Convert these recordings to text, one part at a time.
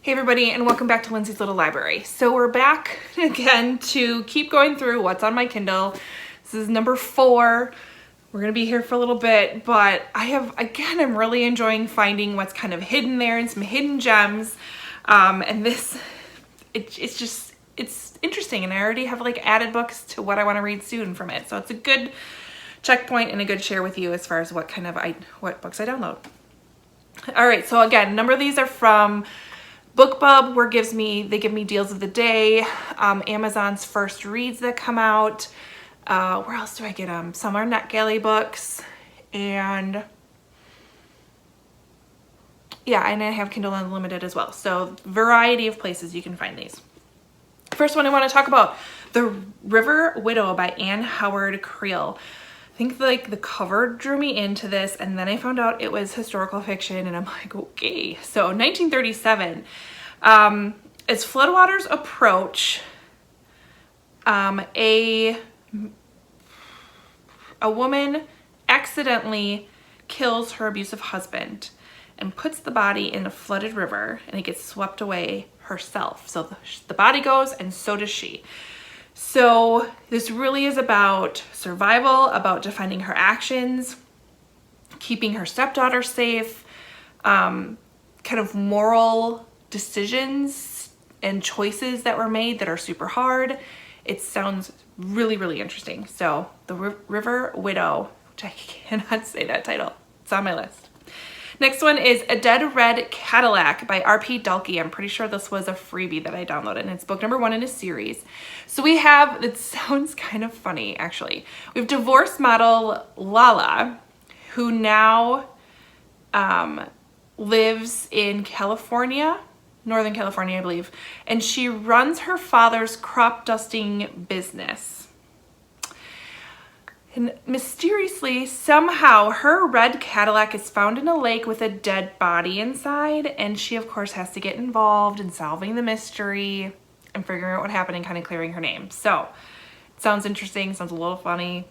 Hey everybody, and welcome back to Lindsey's Little Library. So we're back again to keep going through what's on my Kindle. This is number 4. We're gonna be here for a little bit, but I'm really enjoying finding what's kind of hidden there and some hidden gems. And this, it's interesting, and I already have like added books to what I want to read soon from it. So it's a good checkpoint and a good share with you as far as what what books I download. All right, so again, a number of these are from BookBub, they give me deals of the day, Amazon's first reads that come out. Where else do I get them? Some are NetGalley books, and yeah, and I have Kindle Unlimited as well. So variety of places you can find these. First one I want to talk about, The River Widow by Anne Howard Creel. I think like the cover drew me into this, and then I found out it was historical fiction, and I'm like, okay. So 1937, as floodwaters approach, a woman accidentally kills her abusive husband and puts the body in a flooded river, and it gets swept away herself. So the body goes, and so does she. So this really is about survival, about defending her actions, keeping her stepdaughter safe, kind of moral decisions and choices that were made that are super hard. It sounds really, really interesting. So The River Widow, which I cannot say that title. It's on my list. Next one is A Dead Red Cadillac by R.P. Dalkey. I'm pretty sure this was a freebie that I downloaded, and it's book number 1 in a series. So we have, it sounds kind of funny actually, we have divorce model Lala, who now lives in California, Northern California I believe, and she runs her father's crop dusting business. And mysteriously, somehow, her red Cadillac is found in a lake with a dead body inside, and she, of course, has to get involved in solving the mystery and figuring out what happened and kind of clearing her name. So, it sounds interesting, sounds a little funny.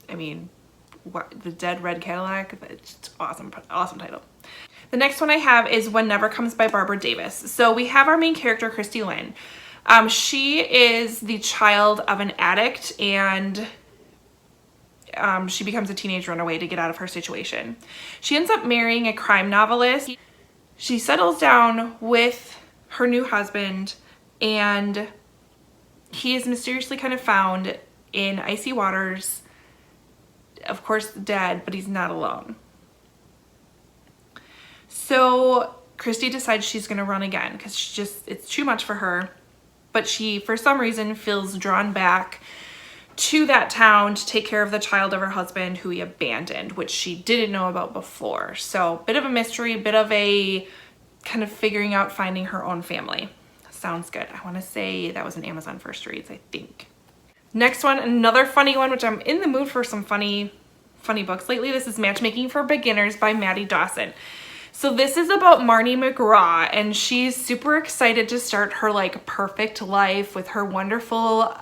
I mean, what, The Dead Red Cadillac? It's just awesome title. The next one I have is When Never Comes by Barbara Davis. So, we have our main character, Christy Lynn. She is the child of an addict, and she becomes a teenage runaway to get out of her situation. She ends up marrying a crime novelist. She settles down with her new husband, and he is mysteriously kind of found in icy waters, of course dead, but he's not alone. So Christy decides she's gonna run again because it's too much for her, but she, for some reason, feels drawn back to that town to take care of the child of her husband who he abandoned, which she didn't know about before. So bit of a mystery, bit of a kind of figuring out, finding her own family. Sounds good. I want to say that was an Amazon first reads, I think. Next one, another funny one, which I'm in the mood for some funny books lately. This is Matchmaking For Beginners by Maddie Dawson. So this is about Marnie McGraw, and she's super excited to start her like perfect life with her wonderful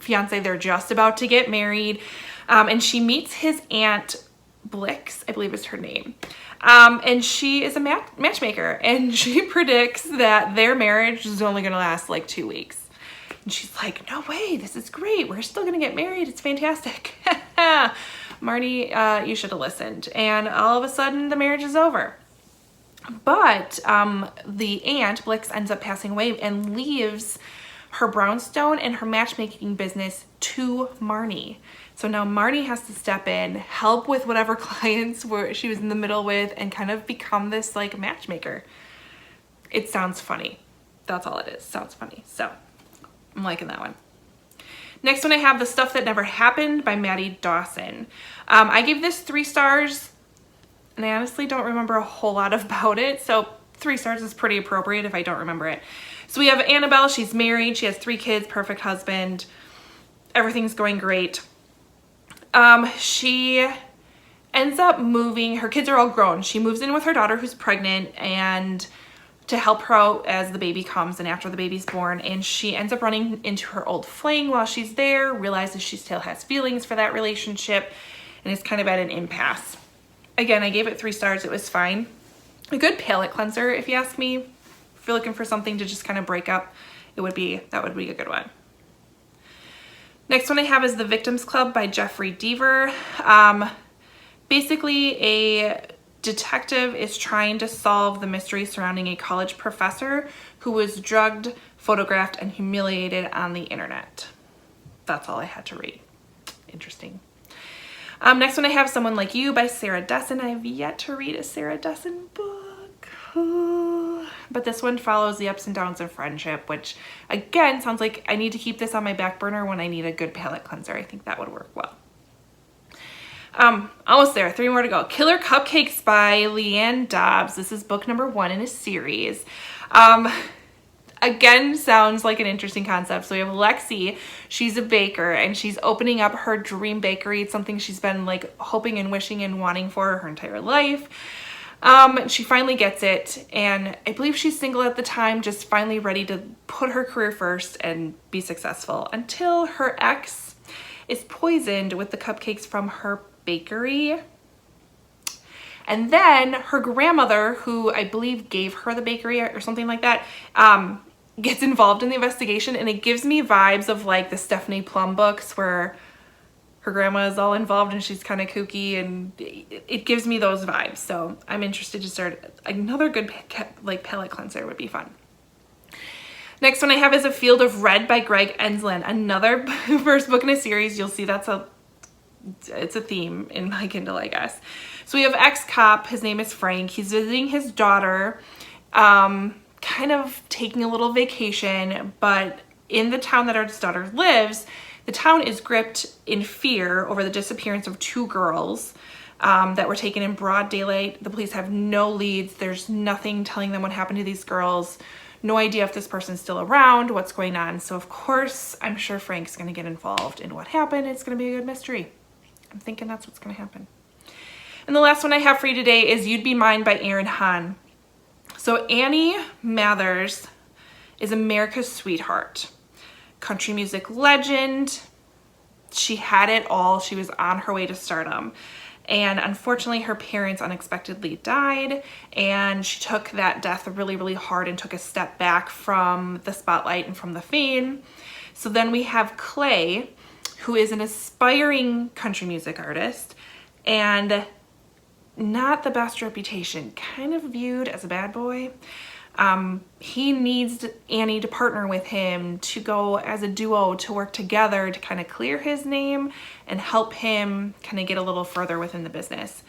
fiance. They're just about to get married, and she meets his aunt Blix, I believe is her name, and she is a matchmaker, and she predicts that their marriage is only gonna last like 2 weeks. And she's like, no way, this is great, we're still gonna get married, it's fantastic. Marnie, you should have listened. And all of a sudden the marriage is over. But the aunt, Blix, ends up passing away and leaves her brownstone and her matchmaking business to Marnie. So now Marnie has to step in, help with whatever clients she was in the middle with, and kind of become this like matchmaker. It sounds funny. That's all it is. Sounds funny. So I'm liking that one. Next one I have The Stuff That Never Happened by Maddie Dawson. I gave this 3 stars. And I honestly don't remember a whole lot about it, so 3 stars is pretty appropriate if I don't remember it. So we have Annabelle, she's married, she has 3 kids, perfect husband, everything's going great. She ends up moving, her kids are all grown, she moves in with her daughter who's pregnant and to help her out as the baby comes and after the baby's born, and she ends up running into her old fling while she's there, realizes she still has feelings for that relationship, and is kind of at an impasse. Again, I gave it 3 stars. It was fine. A good palate cleanser, if you ask me. if you're looking for something to just kind of break up, that would be a good one. Next one I have is The Victims Club by Jeffrey Deaver. Basically, a detective is trying to solve the mystery surrounding a college professor who was drugged, photographed, and humiliated on the internet. That's all I had to read. Interesting. Next one I have Someone Like You by Sarah Dessen. I have yet to read a Sarah Dessen book. But this one follows the ups and downs of friendship, which again sounds like I need to keep this on my back burner when I need a good palate cleanser. I think that would work well. Almost there, 3 more to go. Killer Cupcakes by Leanne Dobbs. This is book number 1 in a series. Again, sounds like an interesting concept. So we have Lexi. She's a baker and she's opening up her dream bakery. It's something she's been like hoping and wishing and wanting for her entire life. She finally gets it, and I believe she's single at the time, just finally ready to put her career first and be successful, until her ex is poisoned with the cupcakes from her bakery. And then her grandmother, who I believe gave her the bakery or something like that, gets involved in the investigation, and it gives me vibes of like the Stephanie Plum books where her grandma is all involved and she's kind of kooky, and it gives me those vibes. So I'm interested to start another good like palate cleanser. Would be fun. Next one I have is A Field of Red by Greg Ensland. Another first book in a series. You'll see it's a theme in my Kindle, I guess. So we have ex-cop, his name is Frank. He's visiting his daughter, kind of taking a little vacation, but in the town that our daughter lives, the town is gripped in fear over the disappearance of 2 girls that were taken in broad daylight. The police have no leads. There's nothing telling them what happened to these girls. No idea if this person's still around, what's going on. So of course, I'm sure Frank's gonna get involved in what happened. It's gonna be a good mystery. I'm thinking that's what's gonna happen. And the last one I have for you today is You'd Be Mine by Erin Hahn. So Annie Mathers is America's sweetheart. Country music legend. She had it all. She was on her way to stardom. And unfortunately, her parents unexpectedly died, and she took that death really, really hard and took a step back from the spotlight and from the fame. So then we have Clay, who is an aspiring country music artist and not the best reputation, kind of viewed as a bad boy. He needs Annie to partner with him, to go as a duo, to work together to kind of clear his name and help him kind of get a little further within the business.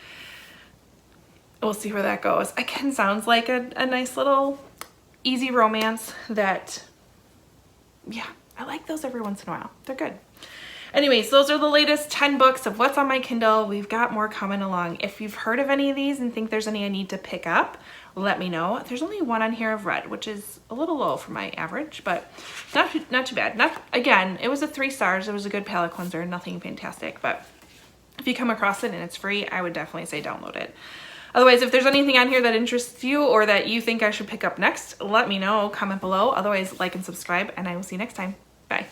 We'll see where that goes. Again, sounds like a nice little easy romance that, yeah, I like those every once in a while. They're good. Anyways, those are the latest 10 books of what's on my Kindle. We've got more coming along. If you've heard of any of these and think there's any I need to pick up, let me know. There's only one on here I've read, which is a little low for my average, but not too bad. Again, it was a 3 stars. It was a good palate cleanser, nothing fantastic, but if you come across it and it's free, I would definitely say download it. Otherwise, if there's anything on here that interests you or that you think I should pick up next, let me know. Comment below. Otherwise, like and subscribe, and I will see you next time. Bye.